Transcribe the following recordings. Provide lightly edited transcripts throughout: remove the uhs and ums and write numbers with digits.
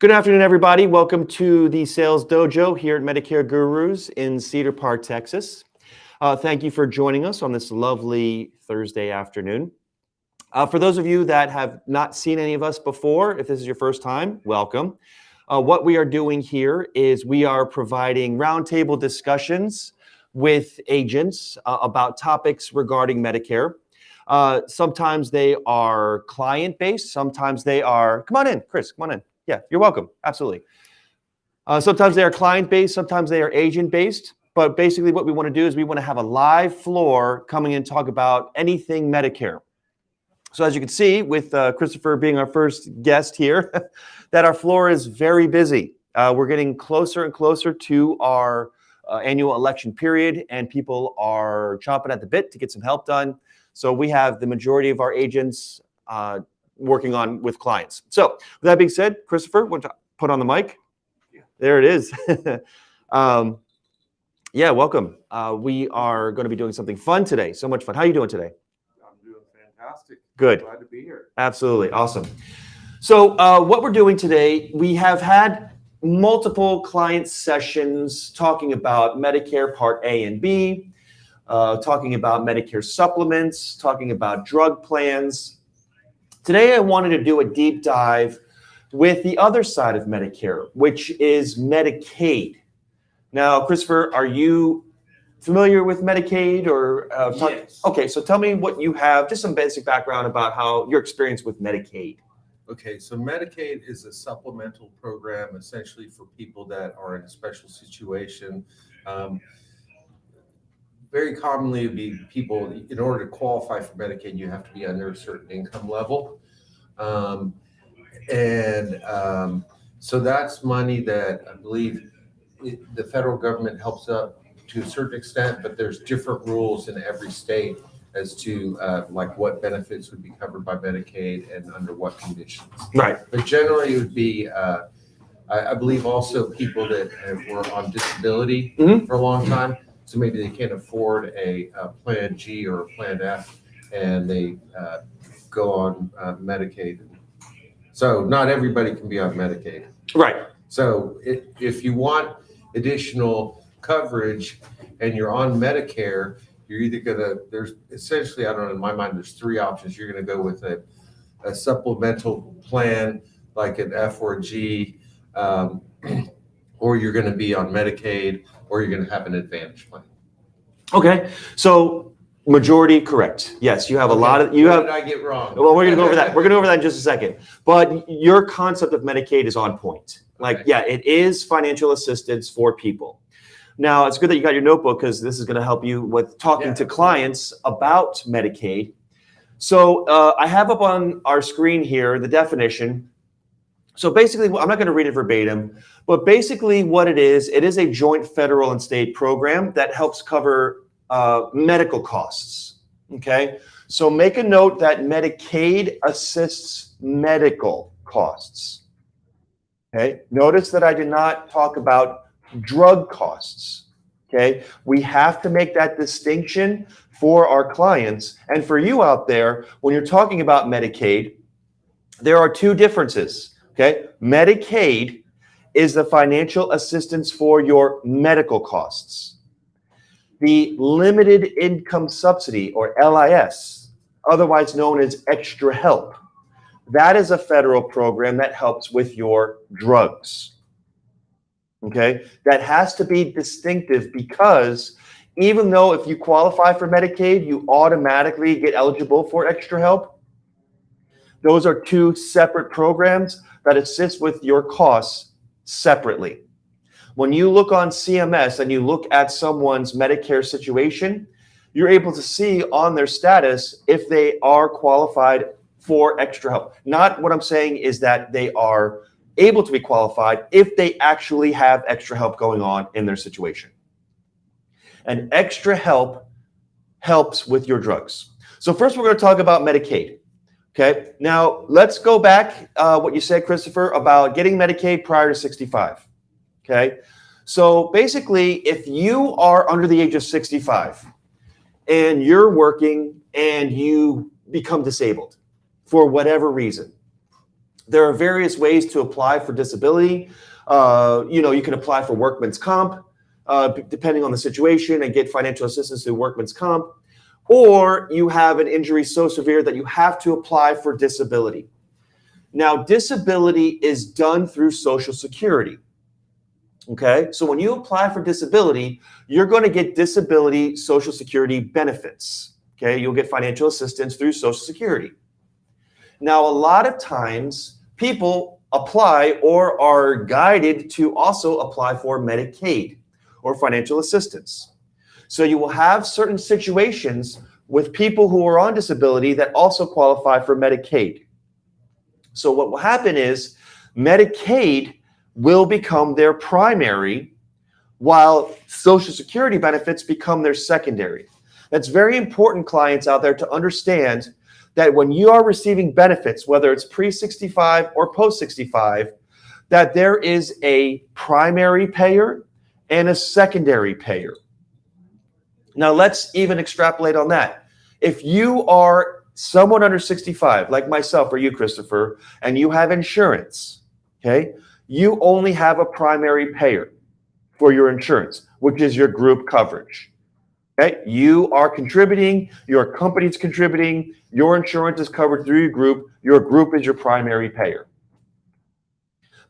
Good afternoon, everybody. Welcome to the Sales Dojo here at Medicare Gurus in Cedar Park, Texas. Thank you for joining us on this lovely Thursday afternoon. For those of you that have not seen any of us before, if this is your first time, welcome. What we are doing here is we are providing roundtable discussions with agents about topics regarding Medicare. Sometimes they are client-based, sometimes they are, come on in, Chris, come on in. Yeah, you're welcome. Absolutely. Sometimes they are client-based, sometimes they are agent-based. But basically what we want to do is we want to have a live floor coming in and talk about anything Medicare. So as you can see, with Christopher being our first guest here, that our floor is very busy. We're getting closer and closer to our annual election period, and people are chomping at the bit to get some help done. So we have the majority of our agents working on with clients. So with that being said, Christopher, want to put on the mic? Yeah. There it is. Yeah, welcome. We are going to be doing something fun today. So much fun. How are you doing today? I'm doing fantastic. Good. Glad to be here. Absolutely. Awesome. So what we're doing today, we have had multiple client sessions talking about Medicare Part A and B, talking about Medicare supplements, talking about drug plans. Today, I wanted to do a deep dive with the other side of Medicare, which is Medicaid. Now, Christopher, are you familiar with Medicaid or? Yes. Okay, so tell me what you have, just some basic background about how your experience with Medicaid. Okay, so Medicaid is a supplemental program essentially for people that are in a special situation. Very commonly, it would be people, in order to qualify for Medicaid, you have to be under a certain income level. So that's money that I believe the federal government helps up to a certain extent, but there's different rules in every state as to like what benefits would be covered by Medicaid and under what conditions. Right. But generally, it would be, I believe, also people that were on disability for a long time. So maybe they can't afford a Plan G or a Plan F, and they go on Medicaid. So not everybody can be on Medicaid. Right. So if you want additional coverage and you're on Medicare, you're either there's essentially, I don't know, in my mind, there's three options. You're going to go with a supplemental plan like an F or a G, or you're going to be on Medicaid, or you're going to have an Advantage plan. Okay, so majority correct. Yes, you have a lot of, What did I get wrong? Well, we're going to go over that. We're going to go over that in just a second. But your concept of Medicaid is on point. Like, Okay. yeah, it is financial assistance for people. Now, it's good that you got your notebook because this is going to help you with talking to clients about Medicaid. So I have up on our screen here the definition. So basically, I'm not going to read it verbatim, but basically what it is a joint federal and state program that helps cover medical costs. Okay, so make a note that Medicaid assists medical costs. Okay, notice that I did not talk about drug costs. Okay, we have to make that distinction for our clients and for you out there. When you're talking about Medicaid, there are two differences. Okay, Medicaid is the financial assistance for your medical costs. The limited income subsidy, or LIS, otherwise known as extra help, that is a federal program that helps with your drugs. Okay, that has to be distinctive because even though if you qualify for Medicaid, you automatically get eligible for extra help, those are two separate programs that assist with your costs separately. When you look on CMS and you look at someone's Medicare situation, you're able to see on their status if they are qualified for extra help. Not what I'm saying is that they are able to be qualified if they actually have extra help going on in their situation. And extra help helps with your drugs. So first we're going to talk about Medicaid. Okay, now let's go back what you said, Christopher, about getting Medicaid prior to 65. Okay, so basically, if you are under the age of 65 and you're working and you become disabled for whatever reason, There are various ways to apply for disability. You can apply for workman's comp, depending on the situation, and get financial assistance through workman's comp. Or you have an injury so severe that you have to apply for disability. Now, disability is done through Social Security. Okay, so when you apply for disability, you're going to get disability Social Security benefits. Okay, you'll get financial assistance through Social Security. Now, a lot of times people apply or are guided to also apply for Medicaid or financial assistance. So you will have certain situations with people who are on disability that also qualify for Medicaid. So what will happen is Medicaid will become their primary, while Social Security benefits become their secondary. That's very important, clients out there, to understand that when you are receiving benefits, whether it's pre-65 or post-65, that there is a primary payer and a secondary payer. Now, let's even extrapolate on that. If you are someone under 65, like myself or you, Christopher, and you have insurance, okay, you only have a primary payer for your insurance, which is your group coverage. Okay? You are contributing, your company's contributing, your insurance is covered through your group is your primary payer.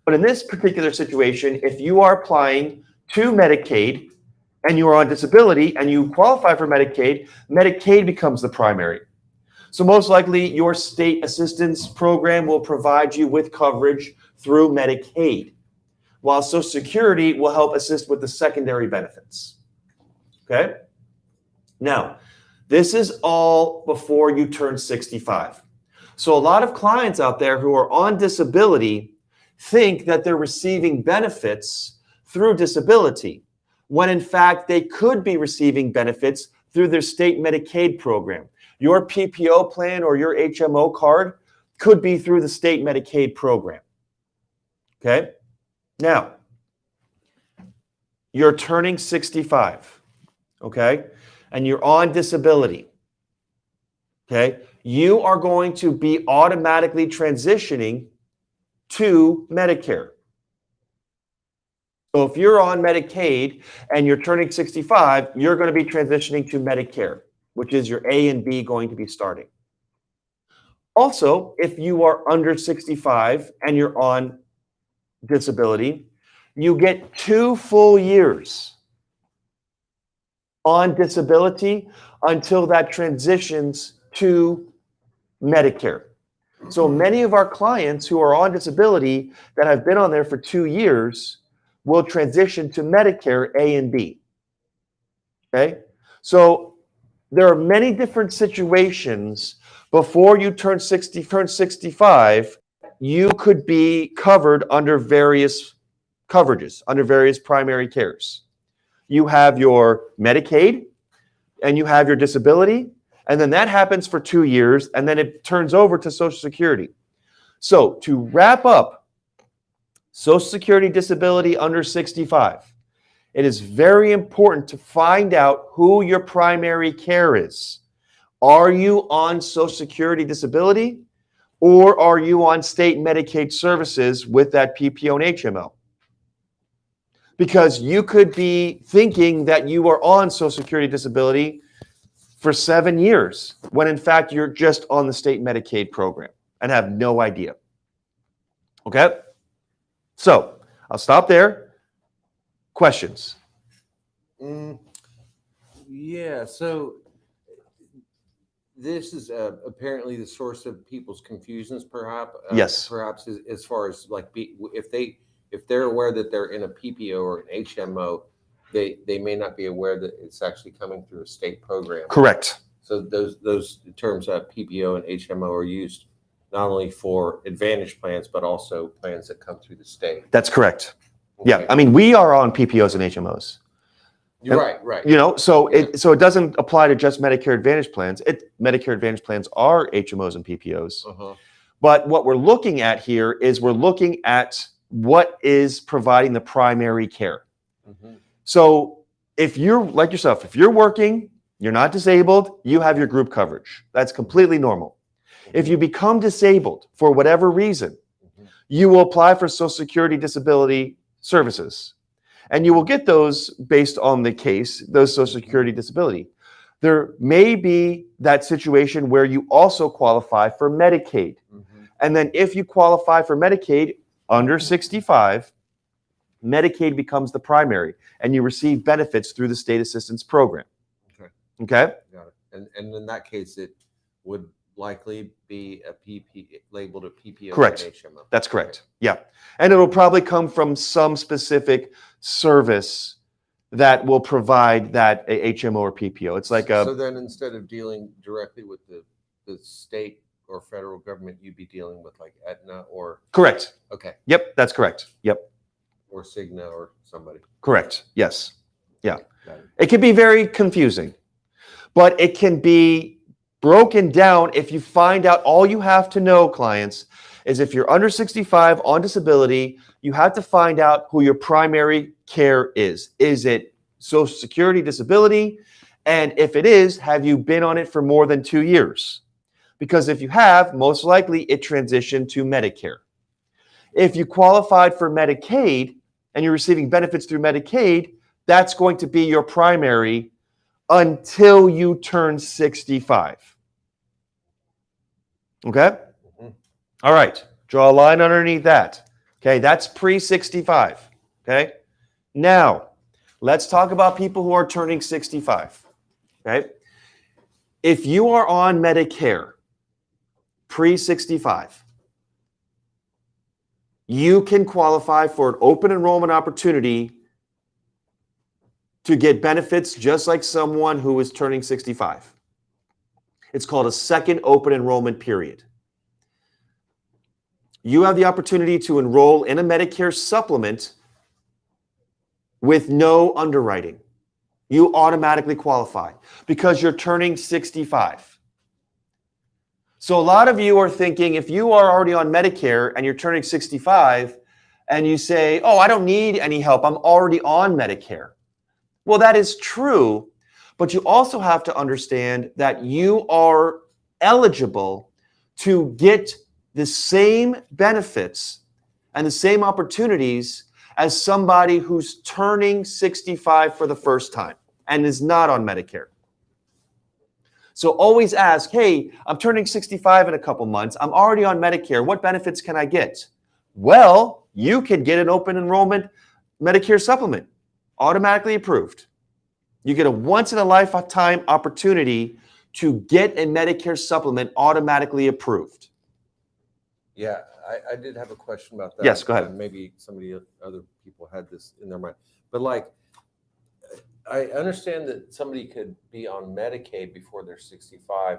But in this particular situation, if you are applying to Medicaid and you are on disability and you qualify for Medicaid, Medicaid becomes the primary. So most likely your state assistance program will provide you with coverage through Medicaid, while Social Security will help assist with the secondary benefits. Okay? Now, this is all before you turn 65. So a lot of clients out there who are on disability think that they're receiving benefits through disability, when in fact they could be receiving benefits through their state Medicaid program. Your PPO plan or your HMO card could be through the state Medicaid program. Okay? Now, you're turning 65, okay? And you're on disability, okay? You are going to be automatically transitioning to Medicare. So if you're on Medicaid and you're turning 65, you're going to be transitioning to Medicare, which is your A and B going to be starting. Also, if you are under 65 and you're on disability, you get 2 full years on disability until that transitions to Medicare. So many of our clients who are on disability that have been on there for 2 years will transition to Medicare A and B. Okay? So there are many different situations before you turn 65, you could be covered under various coverages, under various primary cares. You have your Medicaid and you have your disability, and then that happens for 2 years, and then it turns over to Social Security. So to wrap up Social Security disability under 65, it is very important to find out who your primary care is. Are you on Social Security disability, or are you on state Medicaid services with that PPO and HMO? Because you could be thinking that you are on Social Security disability for 7 years, when in fact you're just on the state Medicaid program and have no idea. Okay? So I'll stop there. Questions? Yeah, so this is apparently the source of people's confusions, perhaps. Yes. Perhaps as far as like if they're aware that they're in a PPO or an HMO, they may not be aware that it's actually coming through a state program. Correct. So those terms PPO and HMO are used not only for Advantage plans, but also plans that come through the state. That's correct. Okay. Yeah, I mean, we are on PPOs and HMOs. Right. You know, so it doesn't apply to just Medicare Advantage plans. Medicare Advantage plans are HMOs and PPOs. Uh-huh. But what we're looking at here is we're looking at what is providing the primary care. Mm-hmm. So if you're like yourself, if you're working, you're not disabled, you have your group coverage. That's completely normal. If you become disabled for whatever reason, you will apply for Social Security disability services. And you will get those based on the case, those Social Security disability. There may be that situation where you also qualify for Medicaid. And then if you qualify for Medicaid under 65, Medicaid becomes the primary, and you receive benefits through the state assistance program. Okay? Got it. And in that case, it would likely be a labeled a PPO. Correct. And HMO. That's correct. Yeah. And it'll probably come from some specific service that will provide that a HMO or PPO. It's like So then instead of dealing directly with the state or federal government, you'd be dealing with like Aetna or. Correct. Okay. Yep, that's correct. Yep. Or Cigna or somebody. Correct. Yes. Yeah. Got it. It can be very confusing, but it can be broken down if you find out. All you have to know, clients, is if you're under 65 on disability, you have to find out who your primary care is. Is it Social Security disability? And if it is, have you been on it for more than 2 years? Because if you have, most likely it transitioned to Medicare. If you qualified for Medicaid and you're receiving benefits through Medicaid, that's going to be your primary until you turn 65. Okay? All right. Draw a line underneath that. Okay, that's pre-65. Okay? Now, let's talk about people who are turning 65. Okay? If you are on Medicare pre-65, you can qualify for an open enrollment opportunity to get benefits just like someone who is turning 65. It's called a second open enrollment period. You have the opportunity to enroll in a Medicare supplement with no underwriting. You automatically qualify because you're turning 65. So a lot of you are thinking, if you are already on Medicare and you're turning 65 and you say, oh, I don't need any help, I'm already on Medicare. Well, that is true, but you also have to understand that you are eligible to get the same benefits and the same opportunities as somebody who's turning 65 for the first time and is not on Medicare. So always ask, hey, I'm turning 65 in a couple months. I'm already on Medicare. What benefits can I get? Well, you can get an open enrollment Medicare supplement, automatically approved. You get a once-in-a-lifetime opportunity to get a Medicare supplement automatically approved. Yeah, I did have a question about that. Yes, go ahead. Maybe other people had this in their mind. But like, I understand that somebody could be on Medicaid before they're 65,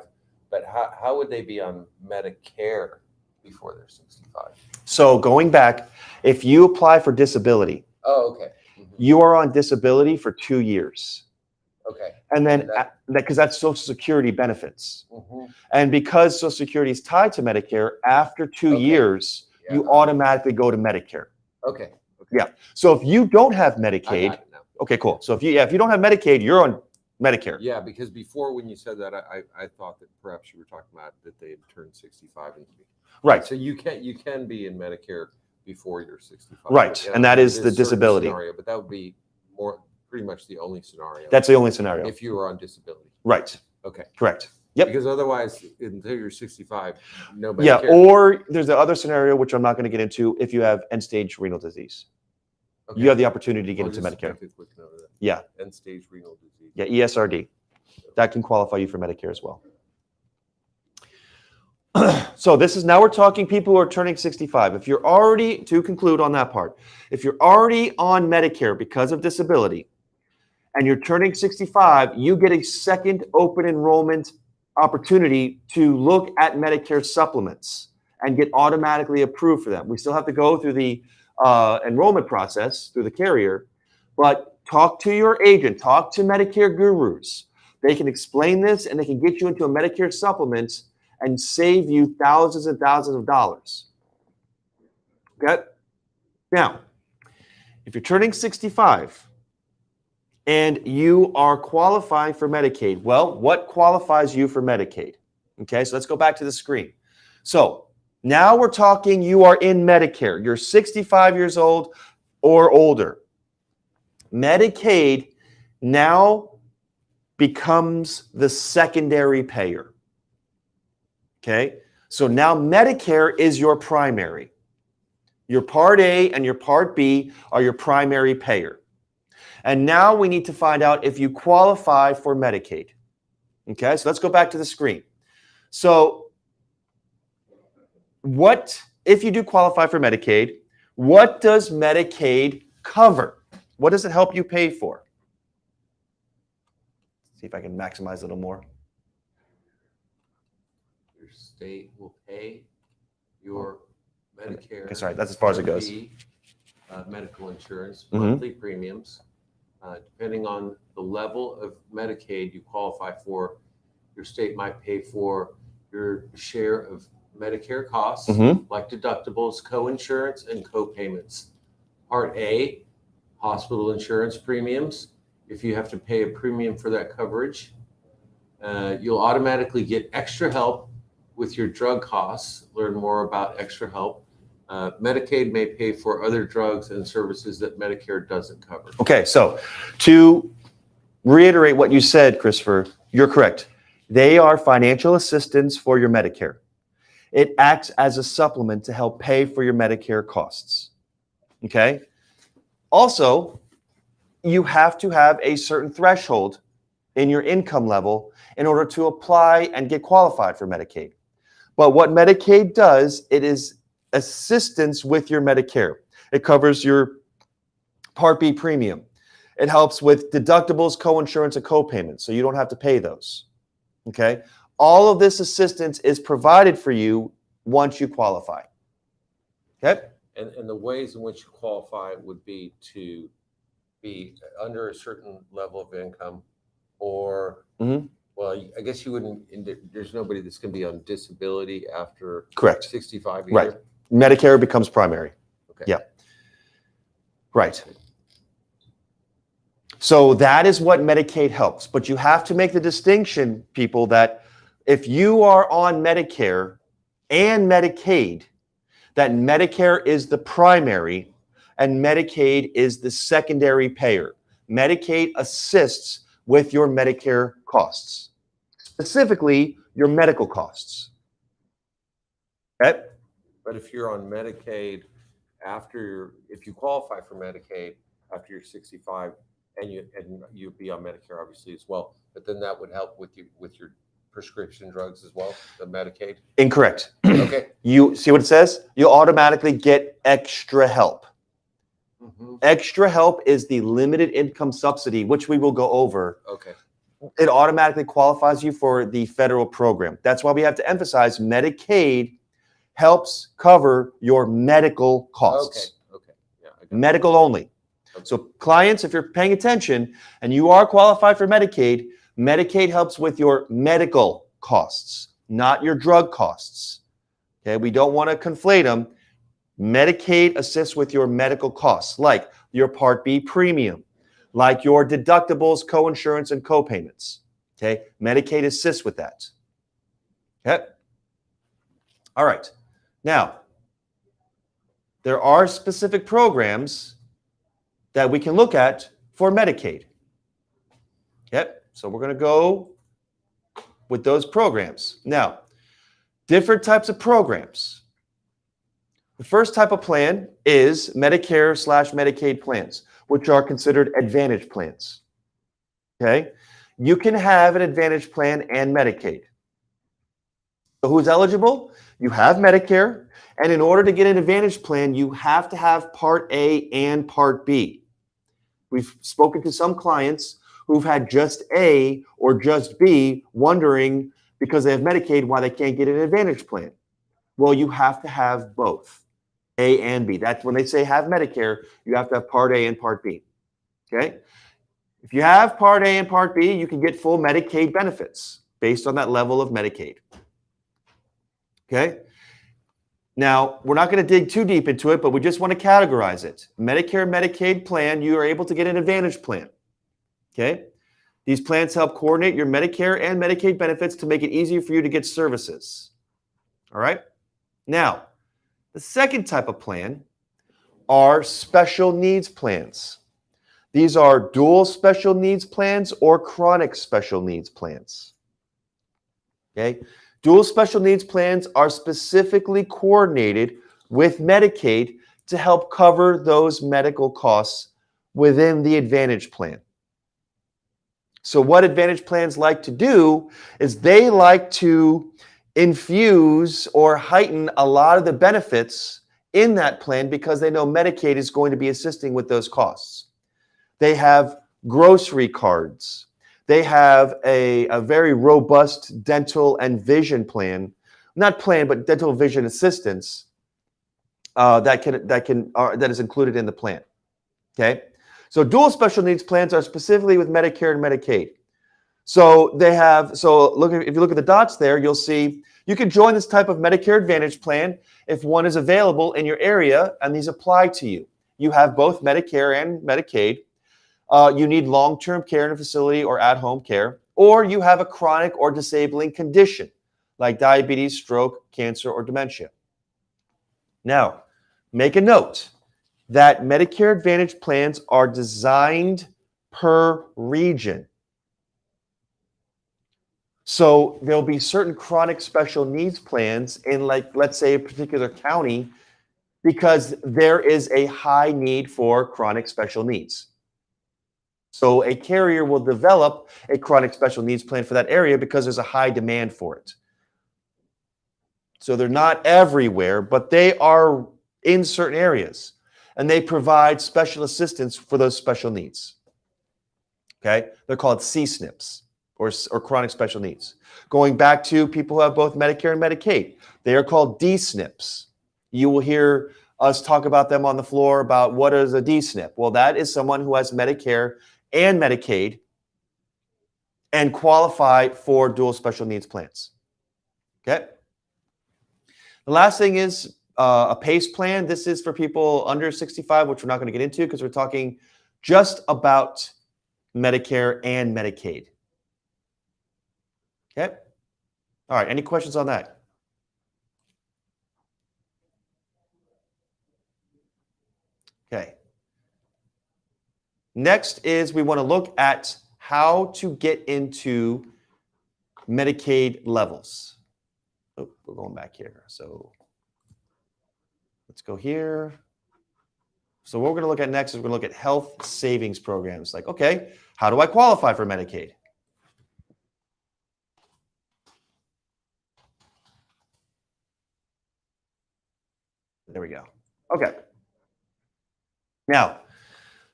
but how would they be on Medicare before they're 65? So going back, if you apply for disability, Oh, okay. you are on disability for 2 years. Okay. And then, because that's Social Security benefits. Mm-hmm. And because Social Security is tied to Medicare, after 2 years, you automatically go to Medicare. Okay. Yeah. So if you don't have I Medicaid, got it now. okay, cool. So if you don't have Medicaid, you're on Medicare. Yeah, because before when you said that, I thought that perhaps you were talking about that they had turned 65 and Right. So you can be in Medicare before you're 65. Right. And that is the disability. Scenario, but that would be pretty much the only scenario. That's the only scenario. If you were on disability. Right. Okay. Correct. Yep. Because otherwise, until you're 65, nobody Yeah. cares. Or there's the other scenario, which I'm not going to get into, if you have end-stage renal disease. Okay. You have the opportunity to get I'll into just Medicare. make a quick note of that. Yeah. End-stage renal disease. Yeah, ESRD. That can qualify you for Medicare as well. So now we're talking people who are turning 65. If you're already, to conclude on that part, if you're already on Medicare because of disability and you're turning 65, you get a second open enrollment opportunity to look at Medicare supplements and get automatically approved for them. We still have to go through the enrollment process through the carrier, but talk to your agent, talk to Medicare gurus. They can explain this and they can get you into a Medicare supplement and save you thousands and thousands of dollars. Okay? Now, if you're turning 65 and you are qualifying for Medicaid, well, what qualifies you for Medicaid? Okay, so let's go back to the screen. So Now we're talking you are in Medicare. You're 65 years old or older. Medicaid now becomes the secondary payer. Okay? So now Medicare is your primary. Your Part A and your Part B are your primary payer. And now we need to find out if you qualify for Medicaid. Okay? So let's go back to the screen. So if you do qualify for Medicaid, what does Medicaid cover? What does it help you pay for? See if I can maximize a little more. Your state will pay your Medicare. Okay, sorry, that's as far as it goes. Medical insurance, monthly premiums. Depending on the level of Medicaid you qualify for, your state might pay for your share of Medicare costs, like deductibles, co-insurance, and co-payments. Part A, hospital insurance premiums. If you have to pay a premium for that coverage, you'll automatically get extra help with your drug costs. Learn more about extra help. Medicaid may pay for other drugs and services that Medicare doesn't cover. Okay, so to reiterate what you said, Christopher, you're correct. They are financial assistance for your Medicare. It acts as a supplement to help pay for your Medicare costs. Okay? Also, you have to have a certain threshold in your income level in order to apply and get qualified for Medicaid. But what Medicaid does, it is assistance with your Medicare. It covers your Part B premium. It helps with deductibles, co-insurance, and co-payments, so you don't have to pay those. Okay? All of this assistance is provided for you once you qualify. Okay? And the ways in which you qualify would be to be under a certain level of income, or well, I guess you wouldn't. There's nobody that's going to be on disability after Correct. 65 either. Right. Medicare becomes primary. Okay. Yeah. Right. So that is what Medicaid helps. But you have to make the distinction, people, that if you are on Medicare and Medicaid, that Medicare is the primary and Medicaid is the secondary payer. Medicaid assists with your Medicare costs, specifically your medical costs. Okay? But if you're on Medicaid if you qualify for Medicaid after you're 65, and you'd be on Medicare obviously as well, but then that would help with your prescription drugs as well, the Medicaid? Incorrect. Okay. You see what it says? You automatically get extra help. Extra help is the limited income subsidy, which we will go over. Okay. It automatically qualifies you for the federal program. That's why we have to emphasize Medicaid helps cover your medical costs. Okay. Yeah. Medical only. Okay. So clients, if you're paying attention and you are qualified for Medicaid, Medicaid helps with your medical costs, not your drug costs. Okay, we don't want to conflate them. Medicaid assists with your medical costs, like your Part B premium, like your deductibles, co-insurance, and co-payments. Okay, Medicaid assists with that. Okay. All right. Now, there are specific programs that we can look at for Medicaid. Okay. So we're going to go with those programs. Now, different types of programs. The first type of plan is Medicare/Medicaid plans, which are considered Advantage plans. Okay? You can have an Advantage plan and Medicaid. So who's eligible? You have Medicare, and in order to get an Advantage plan, you have to have Part A and Part B. We've spoken to some clients who've had just A or just B, wondering because they have Medicaid why they can't get an Advantage plan. Well, you have to have both, A and B. That's when they say have Medicare, you have to have Part A and Part B. Okay? If you have Part A and Part B, you can get full Medicaid benefits based on that level of Medicaid. Okay? Now, we're not going to dig too deep into it, but we just want to categorize it. Medicare, Medicaid plan, you are able to get an Advantage plan. Okay? These plans help coordinate your Medicare and Medicaid benefits to make it easier for you to get services. All right? Now, the second type of plan are special needs plans. These are dual special needs plans or chronic special needs plans. Okay? Dual special needs plans are specifically coordinated with Medicaid to help cover those medical costs within the Advantage plan. So what Advantage plans like to do is they like to infuse or heighten a lot of the benefits in that plan because they know Medicaid is going to be assisting with those costs. They have grocery cards. They have a very robust dental and vision plan, not plan, but dental vision assistance that is included in the plan. Okay, so dual special needs plans are specifically with Medicare and Medicaid. So they have, if you look at the dots there, you'll see you can join this type of Medicare Advantage plan if one is available in your area and these apply to you. You have both Medicare and Medicaid. You need long-term care in a facility or at-home care, or you have a chronic or disabling condition like diabetes, stroke, cancer, or dementia. Now, make a note that Medicare Advantage plans are designed per region. So there'll be certain chronic special needs plans in, like, let's say, a particular county because there is a high need for chronic special needs. So a carrier will develop a chronic special needs plan for that area because there's a high demand for it. So they're not everywhere, but they are in certain areas, and they provide special assistance for those special needs. Okay? They're called CSNPs, or chronic special needs. Going back to people who have both Medicare and Medicaid, they are called DSNPs. You will hear us talk about them on the floor about what is a DSNP. Well, that is someone who has Medicare and Medicaid and qualify for dual special needs plans. Okay? The last thing is a PACE plan. This is for people under 65, which we're not going to get into because we're talking just about Medicare and Medicaid. Okay? All right, any questions on that? Okay. Next is we want to look at how to get into Medicaid levels. Oh, we're going back here. So let's go here. So what we're going to look at next is we're going to look at health savings programs. Like, okay, how do I qualify for Medicaid? There we go. Okay. Now,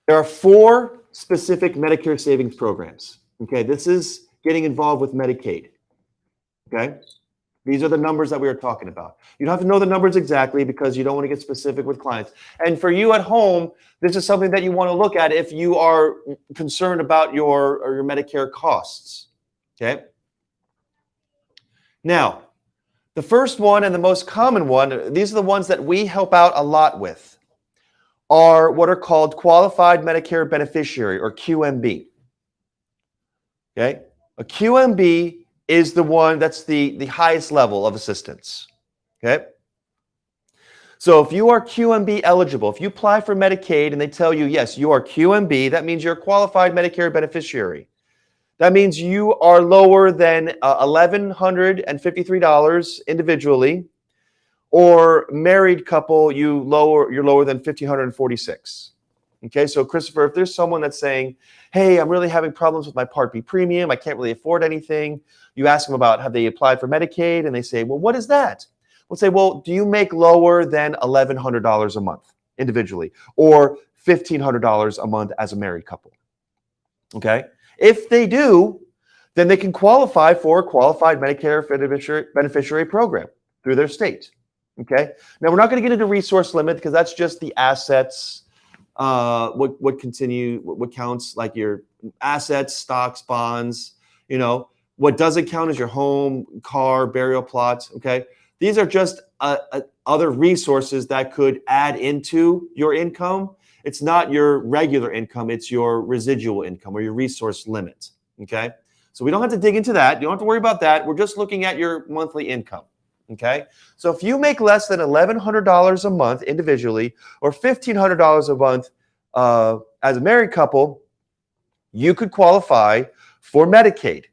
there are 4 specific Medicare savings programs. Okay, this is getting involved with Medicaid. Okay, these are the numbers that we are talking about. You don't have to know the numbers exactly because you don't want to get specific with clients. And for you at home, this is something that you want to look at if you are concerned about your Medicare costs. Okay. Now, the first one and the most common one, these are the ones that we help out a lot with, are what are called Qualified Medicare Beneficiary, or QMB. Okay? A QMB is the one that's the highest level of assistance. Okay? So if you are QMB eligible, if you apply for Medicaid and they tell you, yes, you are QMB, that means you're a qualified Medicare beneficiary. That means you are lower than $1,153 individually, or married couple, you're lower than $1,546. Okay, so Christopher, if there's someone that's saying, hey, I'm really having problems with my Part B premium, I can't really afford anything, you ask them about have they applied for Medicaid, and they say, well, what is that? We'll say, well, do you make lower than $1,100 a month individually, or $1,500 a month as a married couple? Okay. If they do, then they can qualify for a qualified Medicare beneficiary program through their state. Okay. Now, we're not going to get into resource limit because that's just the assets. What counts, like your assets, stocks, bonds. You know, what doesn't count is your home, car, burial plots. Okay. These are just other resources that could add into your income. It's not your regular income, it's your residual income or your resource limit, okay? So we don't have to dig into that. You don't have to worry about that. We're just looking at your monthly income, Okay, so if you make less than $1,100 a month individually or $1,500 a month as a married couple, you could qualify for Medicaid.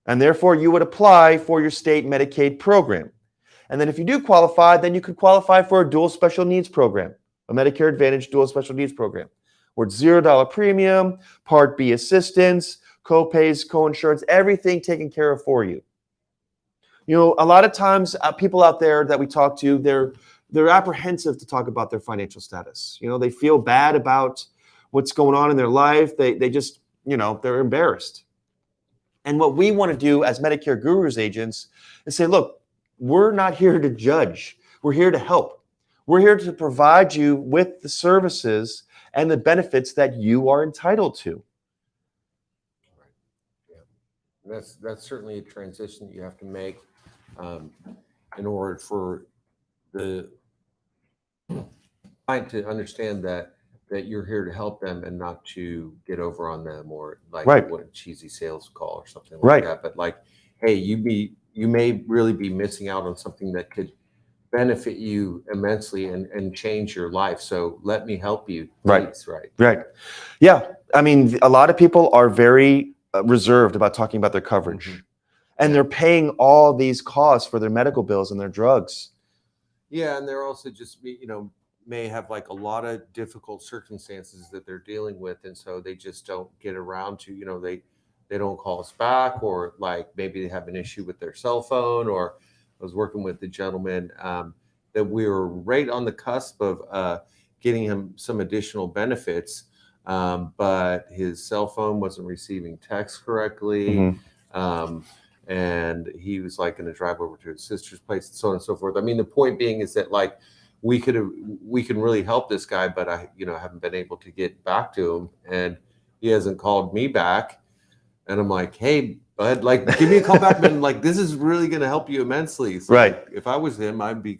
And therefore, you would apply for your state Medicaid program. And then if you do qualify, then you could qualify for a dual special needs program, a Medicare Advantage dual special needs program, where it's $0 premium, Part B assistance, co-pays, co-insurance, everything taken care of for you. You know, a lot of times people out there that we talk to, they're apprehensive to talk about their financial status. You know, they feel bad about what's going on in their life. They just, you know, they're embarrassed. And what we want to do as Medicare Gurus agents is say, look, we're not here to judge. We're here to help. We're here to provide you with the services and the benefits that you are entitled to. That's certainly a transition that you have to make in order for the client to understand that you're here to help them and not to get over on them or like what a cheesy sales call or something like that. But like, hey, you may really be missing out on something that could benefit you immensely and change your life. So let me help you. Please. Right. Yeah. I mean, a lot of people are very reserved about talking about their coverage. Mm-hmm. And they're paying all these costs for their medical bills and their drugs. Yeah, and they're also just, you know, may have like a lot of difficult circumstances that they're dealing with, and so they just don't get around to, you know, they don't call us back, or like maybe they have an issue with their cell phone. Or I was working with the gentleman that we were right on the cusp of getting him some additional benefits, but his cell phone wasn't receiving text correctly. Mm-hmm. And he was like going to drive over to his sister's place and so on and so forth. I mean, the point being is that like we can really help this guy, but I, you know, haven't been able to get back to him, and he hasn't called me back. And I'm like, hey, bud, like, give me a call back, man. Like, this is really going to help you immensely. So like, if I was him, I'd be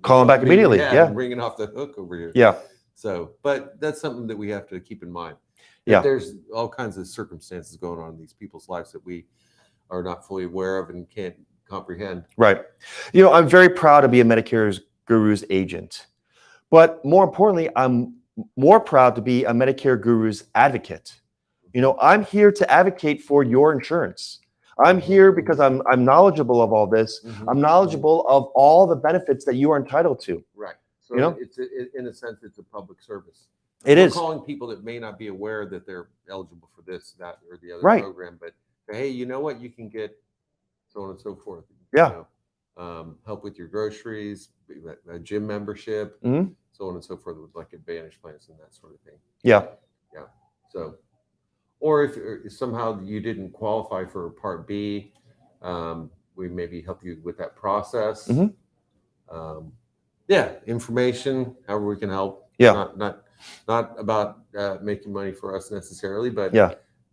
calling back immediately. Yeah. Ringing off the hook over here. Yeah. So, but that's something that we have to keep in mind. Yeah. There's all kinds of circumstances going on in these people's lives that we are not fully aware of and can't comprehend. Right. You know, I'm very proud to be a Medicare Guru's agent, but more importantly, I'm more proud to be a Medicare Guru's advocate. You know, I'm here to advocate for your insurance. I'm here because I'm knowledgeable of all this. Mm-hmm. I'm knowledgeable of all the benefits that you are entitled to. Right. So, you know, it's in a sense, it's a public service. We're is calling people that may not be aware that they're eligible for this, that, or the other program, but hey, you know what? You can get so on and so forth. Yeah. You know, help with your groceries, a gym membership, mm-hmm. so on and so forth, with like Advantage plans and that sort of thing. Yeah. Yeah. So, or if somehow you didn't qualify for Part B, we maybe help you with that process. Mm-hmm. Information, however we can help. Yeah. Not about making money for us necessarily, but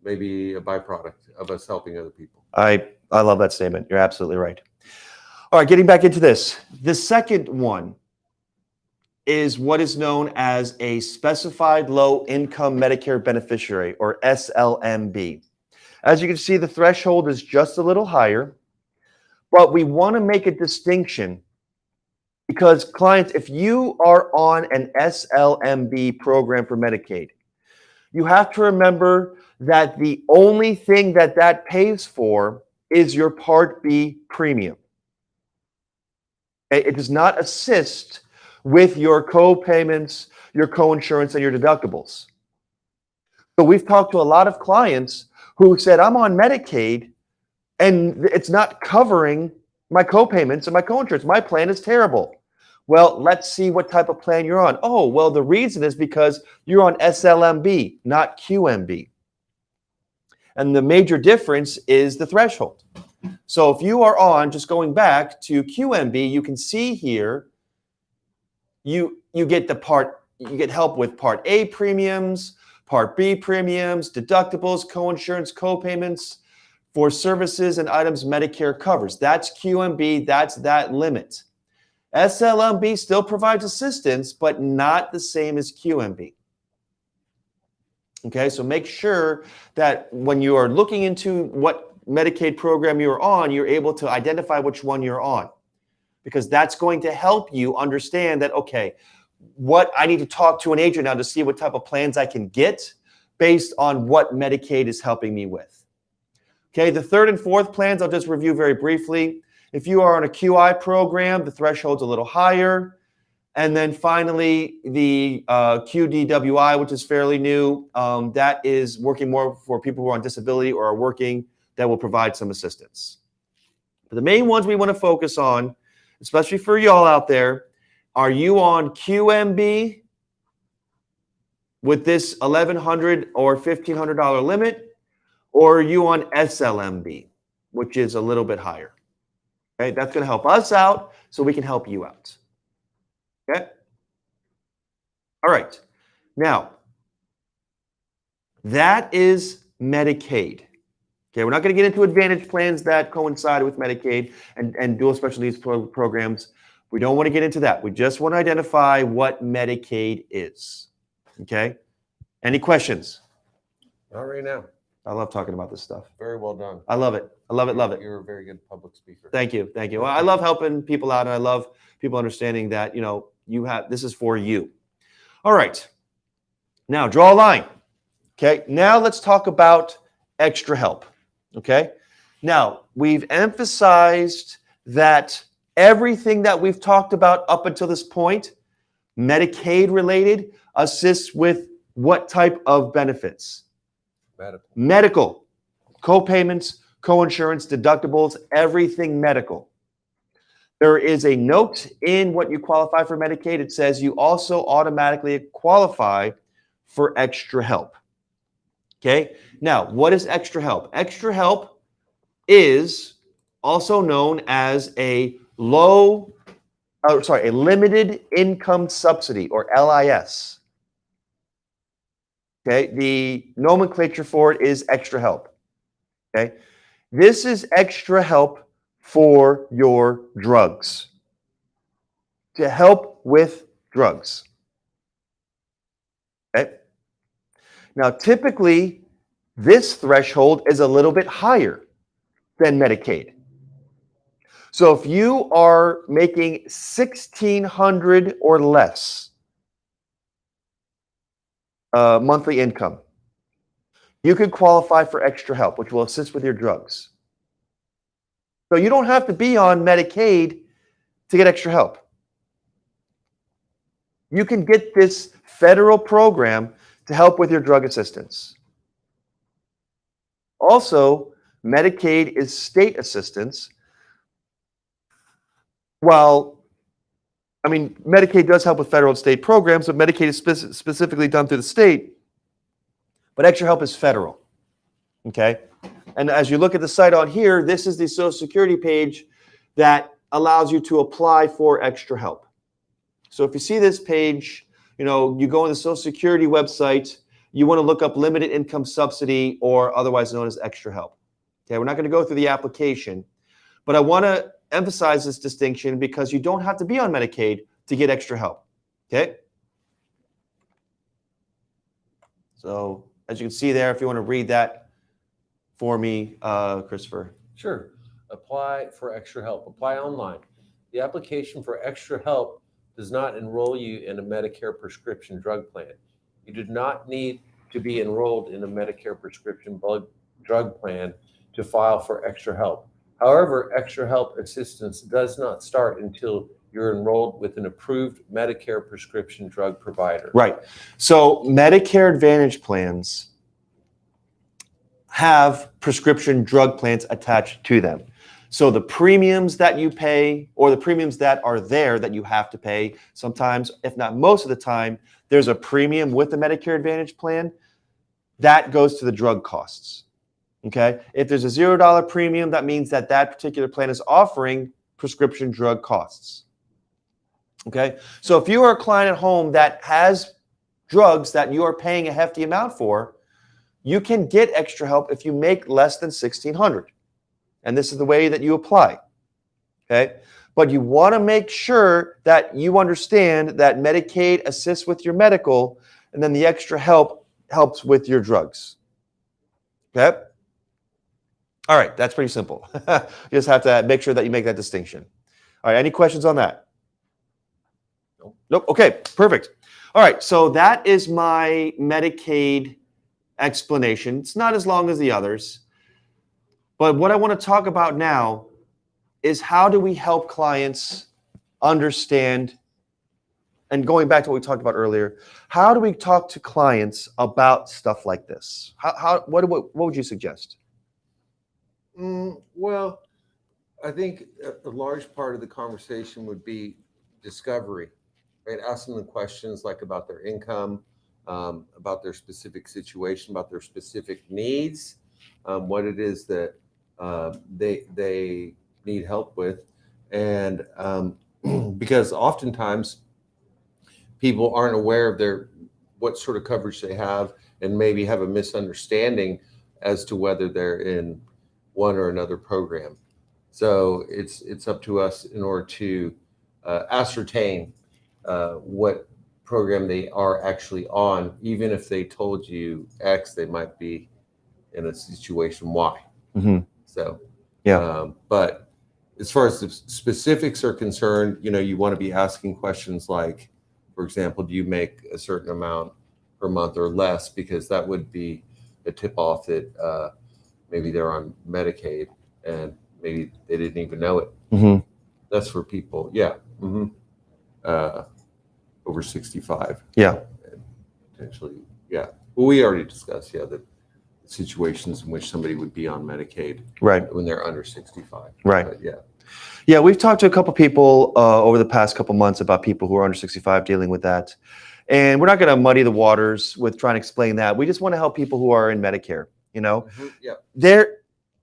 maybe a byproduct of us helping other people. I love that statement. You're absolutely right. All right, getting back into this. The second one is what is known as a specified low income Medicare beneficiary, or SLMB. As you can see, the threshold is just a little higher, but we want to make a distinction because clients, if you are on an SLMB program for Medicaid, you have to remember that the only thing that pays for is your Part B premium. It does not assist with your co-payments, your co-insurance, and your deductibles. So we've talked to a lot of clients who said, I'm on Medicaid, and it's not covering my co-payments and my co-insurance. My plan is terrible. Well, let's see what type of plan you're on. Oh, well, the reason is because you're on SLMB, not QMB. And the major difference is the threshold. So if you are on, just going back to QMB, you can see here, you get help with Part A premiums, Part B premiums, deductibles, co-insurance, co-payments for services and items Medicare covers. That's QMB, that's that limit. SLMB still provides assistance, but not the same as QMB. Okay, so make sure that when you are looking into what Medicaid program you're on, you're able to identify which one you're on. because that's going to help you understand that, okay, what I need to talk to an agent now to see what type of plans I can get based on what Medicaid is helping me with. Okay, the third and fourth plans, I'll just review very briefly. If you are on a QI program, the threshold's a little higher. And then finally, the QDWI, which is fairly new, that is working more for people who are on disability or are working, that will provide some assistance. But the main ones we want to focus on, especially for y'all out there, are you on QMB with this $1,100 or $1,500 limit, or are you on SLMB, which is a little bit higher? Okay, that's going to help us out so we can help you out. Okay? All right. Now, that is Medicaid. Okay, we're not going to get into Advantage plans that coincide with Medicaid and dual special needs programs. We don't want to get into that. We just want to identify what Medicaid is. Okay? Any questions? Not right now. I love talking about this stuff. Very well done. I love it. I love it. Love it. You're a very good public speaker. Thank you. Thank you. Well, I love helping people out, and I love people understanding that, this is for you. All right. Now, draw a line. Okay. Now let's talk about extra help. Okay. Now, we've emphasized that everything that we've talked about up until this point, Medicaid related, assists with what type of benefits? Medical. Co-payments, co-insurance, deductibles, everything medical. There is a note in what you qualify for Medicaid. It says you also automatically qualify for extra help. Okay. Now, what is extra help? Extra help is also known as a limited income subsidy, or LIS. Okay. The nomenclature for it is extra help. Okay. This is extra help for your drugs, to help with drugs. Okay. Now, typically, this threshold is a little bit higher than Medicaid. So if you are making $1,600 or less monthly income, you could qualify for extra help, which will assist with your drugs. So you don't have to be on Medicaid to get extra help. You can get this federal program to help with your drug assistance. Also, Medicaid is state assistance. Medicaid does help with federal and state programs, but Medicaid is specifically done through the state. But extra help is federal. Okay? And as you look at the site on here, this is the Social Security page that allows you to apply for extra help. So if you see this page, you go on the Social Security website, you want to look up limited income subsidy, or otherwise known as extra help. Okay, we're not going to go through the application, but I want to emphasize this distinction because you don't have to be on Medicaid to get extra help. Okay? So as you can see there, if you want to read that for me, Christopher. Sure. Apply for extra help. Apply online. The application for extra help does not enroll you in a Medicare prescription drug plan. You do not need to be enrolled in a Medicare prescription drug plan to file for extra help. However, extra help assistance does not start until you're enrolled with an approved Medicare prescription drug provider. Right. So Medicare Advantage plans have prescription drug plans attached to them. So the premiums that you pay, or the premiums that are there that you have to pay, sometimes, if not most of the time, there's a premium with the Medicare Advantage plan that goes to the drug costs. Okay? If there's a $0 premium, that means that that particular plan is offering prescription drug costs. Okay? So if you are a client at home that has drugs that you are paying a hefty amount for, you can get extra help if you make less than $1,600. And this is the way that you apply. Okay? But you want to make sure that you understand that Medicaid assists with your medical, and then the extra help helps with your drugs. Okay? All right, that's pretty simple. You just have to make sure that you make that distinction. All right, any questions on that? Nope. Nope. Okay, perfect. All right, so that is my Medicaid explanation. It's not as long as the others. But what I want to talk about now is how do we help clients understand, and going back to what we talked about earlier, how do we talk to clients about stuff like this? What would you suggest? Well, I think a large part of the conversation would be discovery, right? Asking them questions like about their income, about their specific situation, about their specific needs, what it is that they need help with. And because oftentimes people aren't aware of what sort of coverage they have and maybe have a misunderstanding as to whether they're in one or another program. So it's up to us in order to ascertain what program they are actually on. Even if they told you X, they might be in a situation Y. Mm-hmm. So, yeah. But as far as the specifics are concerned, you want to be asking questions like, for example, do you make a certain amount per month or less? Because that would be a tip off that maybe they're on Medicaid and maybe they didn't even know it. Mm-hmm. That's for people, yeah. Mm-hmm. Over 65. Yeah. And potentially, yeah. Well, we already discussed, the situations in which somebody would be on Medicaid, right, when they're under 65. Right. But yeah, we've talked to a couple people over the past couple months about people who are under 65 dealing with that. And we're not going to muddy the waters with trying to explain that. We just want to help people who are in Medicare, Mm-hmm. Yeah.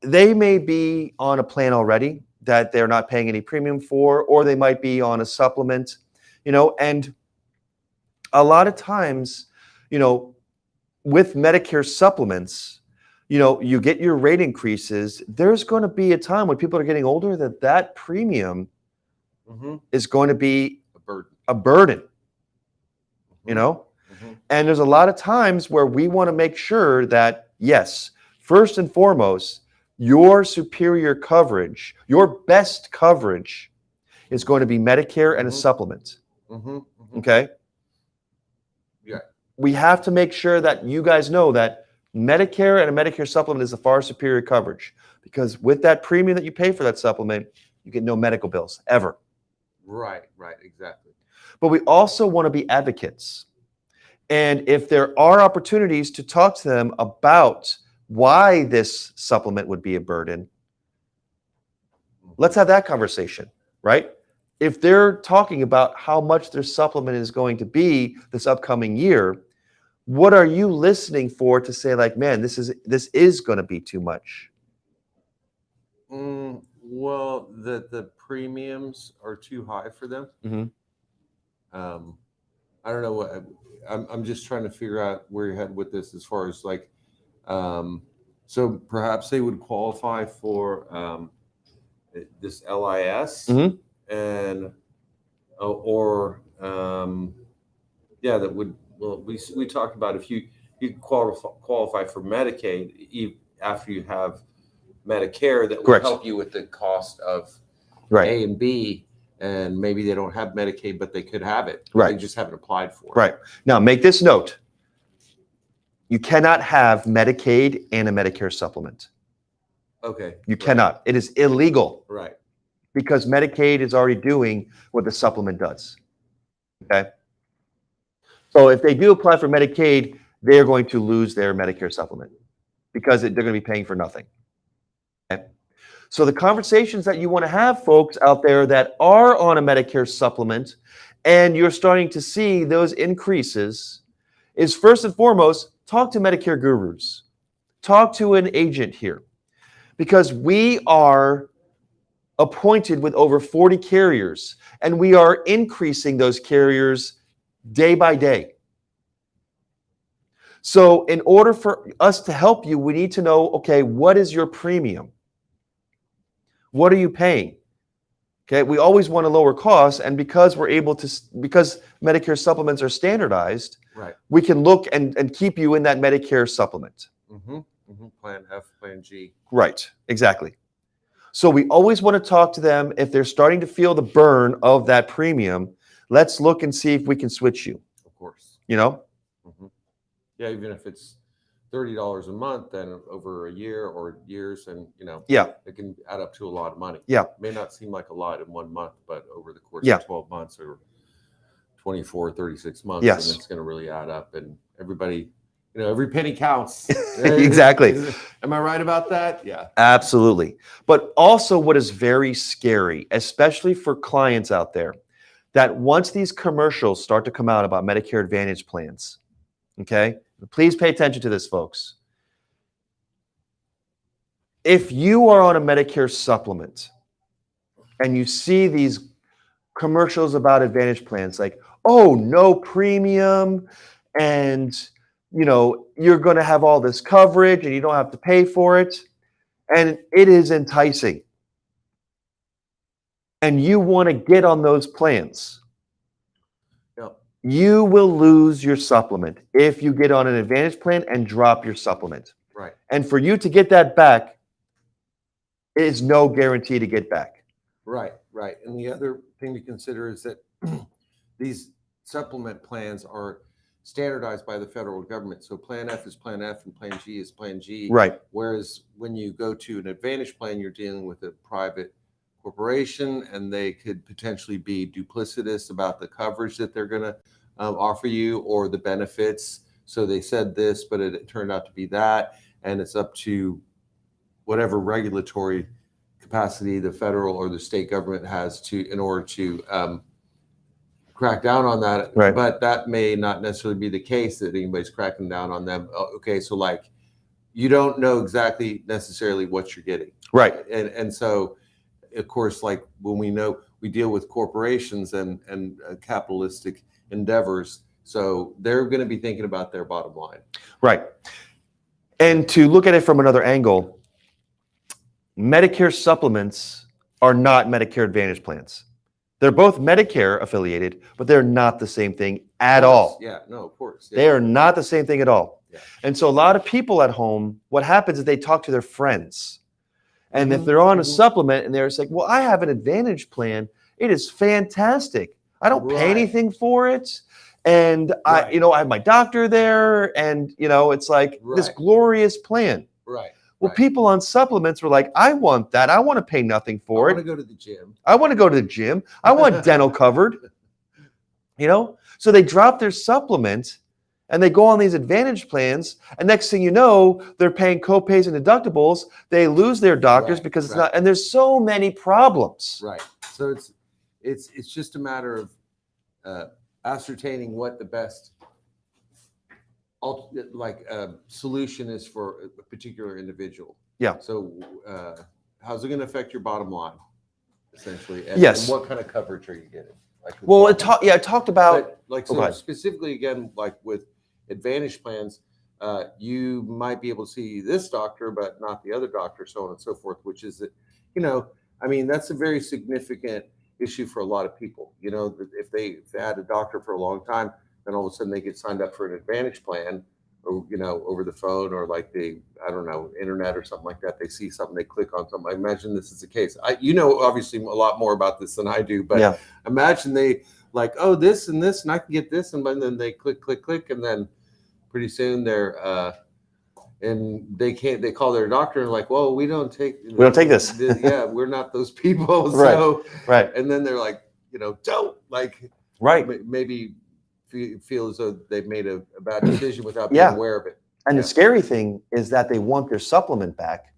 They may be on a plan already that they're not paying any premium for, or they might be on a supplement, and a lot of times, with Medicare supplements, you get your rate increases. There's going to be a time when people are getting older that premium Mm-hmm. is going to be a burden. Mm-hmm. And there's a lot of times where we want to make sure that, yes, first and foremost, your superior coverage, your best coverage is going to be Medicare and a supplement. Mm-hmm. Mm-hmm. Okay? Yeah. We have to make sure that you guys know that Medicare and a Medicare supplement is a far superior coverage, because with that premium that you pay for that supplement, you get no medical bills ever. Right, exactly. But we also want to be advocates. And if there are opportunities to talk to them about why this supplement would be a burden, let's have that conversation, right? If they're talking about how much their supplement is going to be this upcoming year, what are you listening for to say, like, man, this is going to be too much? Well, the premiums are too high for them. Mm-hmm. I don't know what I'm just trying to figure out where you're headed with this, as far as like, so perhaps they would qualify for this LIS, Mm-hmm. and that would, well, we talked about if you qualify for Medicaid after you have Medicare, that would Correct. help you with the cost of Right. A and B, and maybe they don't have Medicaid, but they could have it. Right. They just haven't applied for it. Right. Now, make this note. You cannot have Medicaid and a Medicare supplement. Okay. You cannot. It is illegal. Right. Because Medicaid is already doing what the supplement does. Okay? So if they do apply for Medicaid, they're going to lose their Medicare supplement because they're going to be paying for nothing. Okay? So the conversations that you want to have, folks out there that are on a Medicare supplement and you're starting to see those increases, is first and foremost, talk to Medicare gurus. Talk to an agent here. Because we are appointed with over 40 carriers, and we are increasing those carriers day by day. So in order for us to help you, we need to know, okay, what is your premium? What are you paying? Okay, we always want to lower costs, and because because Medicare supplements are standardized, right, we can look and keep you in that Medicare supplement. Mm-hmm. Mm-hmm. Plan F, Plan G. Right, exactly. So we always want to talk to them if they're starting to feel the burn of that premium. Let's look and see if we can switch you. Of course. You know? Mm-hmm. Yeah, even if it's $30 a month, then over a year or years, and Yeah. it can add up to a lot of money. Yeah. It may not seem like a lot in 1 month, but over the course Yeah. of 12 months or 24, 36 months, Yes. and it's going to really add up. And everybody, every penny counts. Exactly. Am I right about that? Yeah. Absolutely. But also what is very scary, especially for clients out there, that once these commercials start to come out about Medicare Advantage plans, okay? Please pay attention to this, folks. If you are on a Medicare supplement and you see these commercials about Advantage plans like, oh, no premium, and you're going to have all this coverage and you don't have to pay for it, and it is enticing, and you want to get on those plans, you will lose your supplement if you get on an Advantage plan and drop your supplement. Right. And for you to get that back is no guarantee to get back. Right. And the other thing to consider is that these supplement plans are standardized by the federal government. So Plan F is Plan F and Plan G is Plan G. Right. Whereas when you go to an Advantage plan, you're dealing with a private corporation, and they could potentially be duplicitous about the coverage that they're going to offer you or the benefits. So they said this, but it turned out to be that. And it's up to whatever regulatory capacity the federal or the state government has in order to crack down on that. Right. But that may not necessarily be the case that anybody's cracking down on them. Okay, so like you don't know exactly necessarily what you're getting. Right. And so, of course, like when we deal with corporations and capitalistic endeavors, so they're going to be thinking about their bottom line. Right. And to look at it from another angle, Medicare supplements are not Medicare Advantage plans. They're both Medicare affiliated, but they're not the same thing at all. Yeah, no, of course. Yeah. They are not the same thing at all. Yeah. And so a lot of people at home, what happens is they talk to their friends. And if they're on a supplement and they're like, well, I have an Advantage plan, it is fantastic. I don't pay anything for it. And I have my doctor there, and it's like this glorious plan. Right. Well, people on supplements were like, I want that. I want to pay nothing for it. I want to go to the gym. I want to go to the gym. I want dental covered. So they drop their supplement and they go on these Advantage plans. And next thing you know, they're paying copays and deductibles. They lose their doctors because it's not. And there's so many problems. Right. So it's just a matter of ascertaining what the best solution is for a particular individual. Yeah. So how's it going to affect your bottom line, essentially? And, yes. And what kind of coverage are you getting? I talked about specifically again, like with Advantage plans, you might be able to see this doctor, but not the other doctor, so on and so forth. Which is that, that's a very significant issue for a lot of people. If they had a doctor for a long time, then all of a sudden they get signed up for an Advantage plan, or over the phone, or like internet or something like that. They see something, they click on something. I imagine this is the case. Obviously a lot more about this than I do, but imagine they like, oh, this and this, and I can get this, and then they click, and then pretty soon they're and they call their doctor and like, well, we don't take this. Yeah, we're not those people. Right. So right. And then they're like, don't maybe feel as though they've made a bad decision without being aware of it. And the scary thing is that they want their supplement back,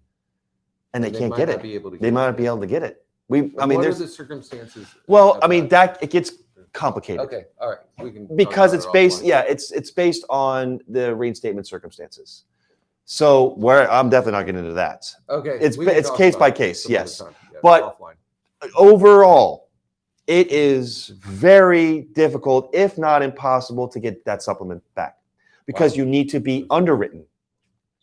and they can't get it. They might not be able to get it. What are the circumstances? Well, that it gets complicated. Okay, all right, we can because it's based. Yeah, it's based on the reinstatement circumstances. So I'm definitely not getting into that. Okay, it's case by case. Yes, but overall, it is very difficult, if not impossible, to get that supplement back because you need to be underwritten.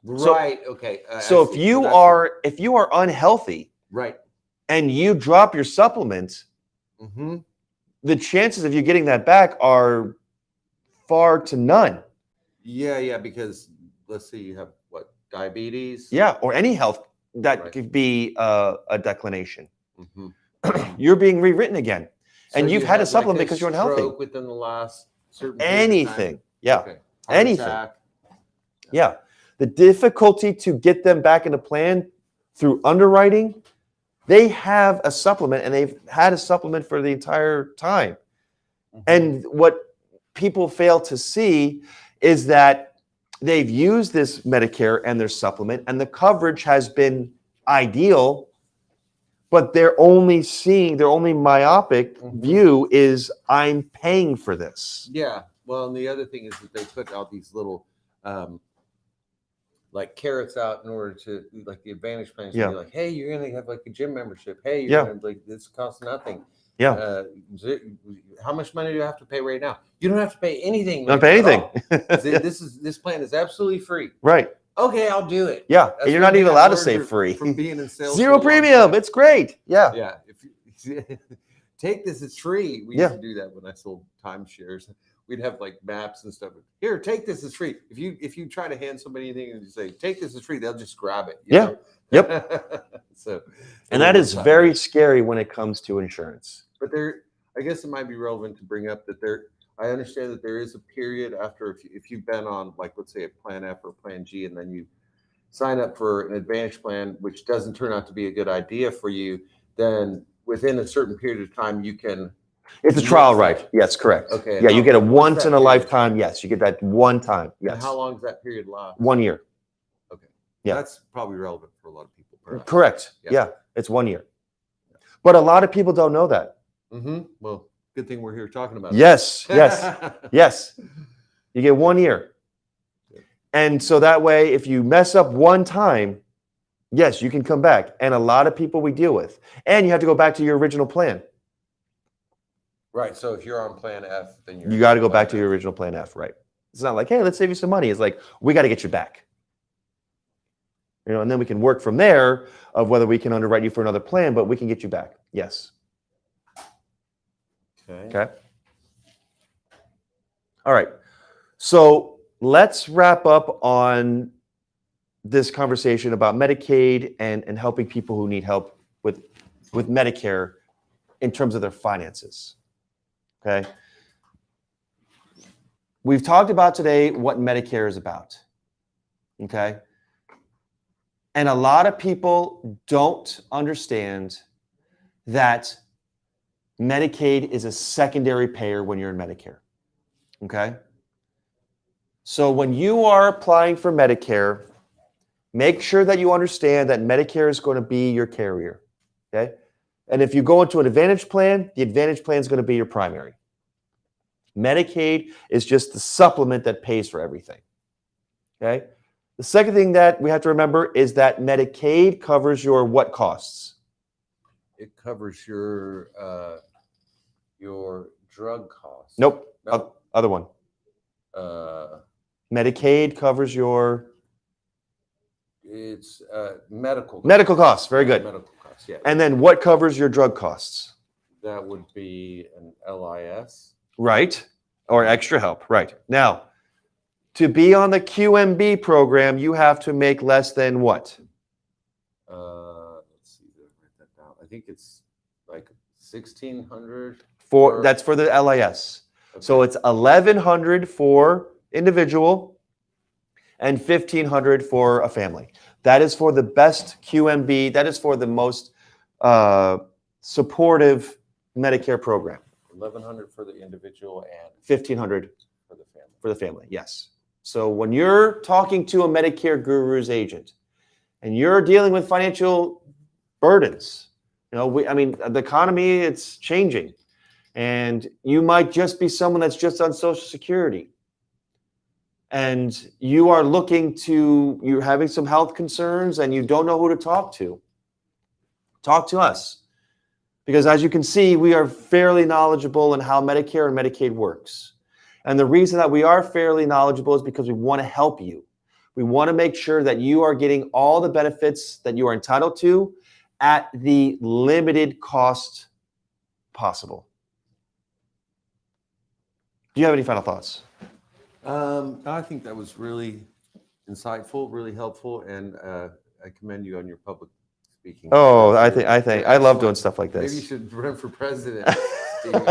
Right. Okay. So if you are unhealthy, right, and you drop your supplement, the chances of you getting that back are far to none. Yeah, because let's say you have diabetes. Yeah, or any health that Right. could be a declination. Mhm. You're being rewritten again. And So you've you had a had, supplement like, a because you're unhealthy. stroke within the last certain period of time? Anything. Yeah. Okay. Heart Anything. attack. Yeah. The difficulty to get them back into plan through underwriting, they have a supplement and they've had a supplement for the entire time. Mhm. And what people fail to see is that they've used this Medicare and their supplement, and the coverage has been ideal, but they're only myopic Mhm. view is I'm paying for this. Yeah. Well, and the other thing is that they put out these little like carrots out in order to, like, the advantage plans. Yeah. Be like, hey, you're gonna have like a gym membership. Hey, you're Yeah. gonna, like, this costs nothing. Yeah. How much money do you have to pay right now? You don't have to pay anything. Not right pay now at anything. all. This plan is absolutely free. Right. Okay, I'll do it. Yeah. That's And you're one not thing even I allowed to learned say free. from being in sales. Zero for a long premium. time. It's great. Yeah. Yeah. If you take this, it's free. We Yeah. used to do that when I sold timeshares. We'd have like maps and stuff. Here, take this, it's free. If you try to hand somebody anything and you say, take this, it's free, they'll just grab it. you Yeah. know? Yep. So, And that is very scary when it comes to insurance. But I guess it might be relevant to bring up that I understand that there is a period after, if you've been on, like, let's say a plan F or plan G, and then you sign up for an advantage plan, which doesn't turn out to be a good idea for you, then within a certain period of time, you can. It's a trial right. Yes, correct. Okay. Yeah, you get a what's once that in a period? lifetime. Yes, you get that one time. And Yes. how long does that period last? 1 year. Okay. Yeah. That's probably relevant for a lot of people. perhaps. Correct. Yeah. Yeah, it's 1 year. But a lot of people don't know that. Mm-hmm. Well, good thing we're here talking about Yes, it. yes, yes. You get 1 year. And so that way, if you mess up one time, yes, you can come back. And a lot of people we deal with. And you have to go back to your original plan. Right. So if you're on plan F, then You got to go back to your original plan F, right? It's not like, hey, let's save you some money. It's like, we got to get you back. And then we can work from there of whether we can underwrite you for another plan, but we can get you back. Yes. Okay. All right. So let's wrap up on this conversation about Medicaid and helping people who need help with Medicare in terms of their finances. Okay. We've talked about today what Medicare is about. Okay. And a lot of people don't understand that Medicaid is a secondary payer when you're in Medicare. Okay. So when you are applying for Medicare, make sure that you understand that Medicare is going to be your carrier. Okay. And if you go into an Advantage plan, the Advantage plan is going to be your primary. Medicaid is just the supplement that pays for everything. Okay. The second thing that we have to remember is that Medicaid covers your what costs? It covers your drug costs. Nope. No. Other one. Medicaid covers your It's medical costs. medical costs. Very good. Medical costs, yeah. And then what covers your drug costs? That would be an LIS. Right. Or extra help. Right. Now, to be on the QMB program, you have to make less than what? Let's see. Write that down. I think it's like 1,600. That's for the LIS. Okay. So it's 1,100 for individual and 1,500 for a family. That is for the best QMB. That is for the most supportive Medicare program. 1,100 for the individual and 1,500 for the family. for the family. Yes. So when you're talking to a Medicare guru's agent and you're dealing with financial burdens, the economy, it's changing. And you might just be someone that's just on Social Security. And you're having some health concerns and you don't know who to talk to. Talk to us. Because as you can see, we are fairly knowledgeable in how Medicare and Medicaid works. And the reason that we are fairly knowledgeable is because we want to help you. We want to make sure that you are getting all the benefits that you are entitled to at the limited cost possible. Do you have any final thoughts? I think that was really insightful, really helpful. And I commend you on your public speaking. Oh, I You're think I love excellent. doing stuff like Maybe you this. should run for president. Steven.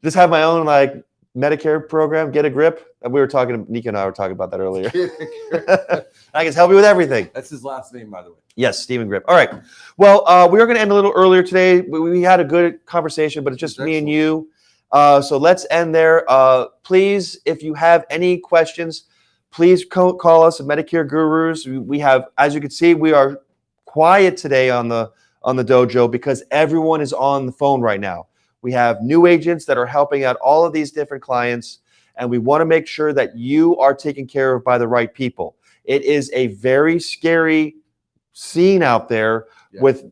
Just have my own like Medicare program, get a grip. And we were talking, Nika and I were talking about that earlier. I can help you with everything. That's his last name, by the way. Yes, Stephen Grip. All right. Well, we are going to end a little earlier today. We had a good conversation, but it's just me and you. So let's end there. Please, if you have any questions, please call us at Medicare Gurus. We have, as you can see, we are quiet today on the dojo because everyone is on the phone right now. We have new agents that are helping out all of these different clients, and we want to make sure that you are taken care of by the right people. It is a very scary scene out there with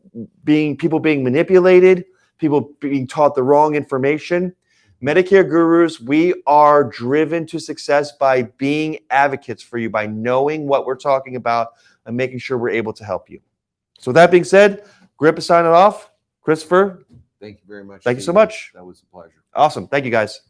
people being manipulated, people being taught the wrong information. Medicare Gurus, we are driven to success by being advocates for you, by knowing what we're talking about and making sure we're able to help you. So with that being said, Grip is signing off. Christopher, Thank you very much. Thank you so Steven. much. That was a pleasure. Awesome. Thank you, guys.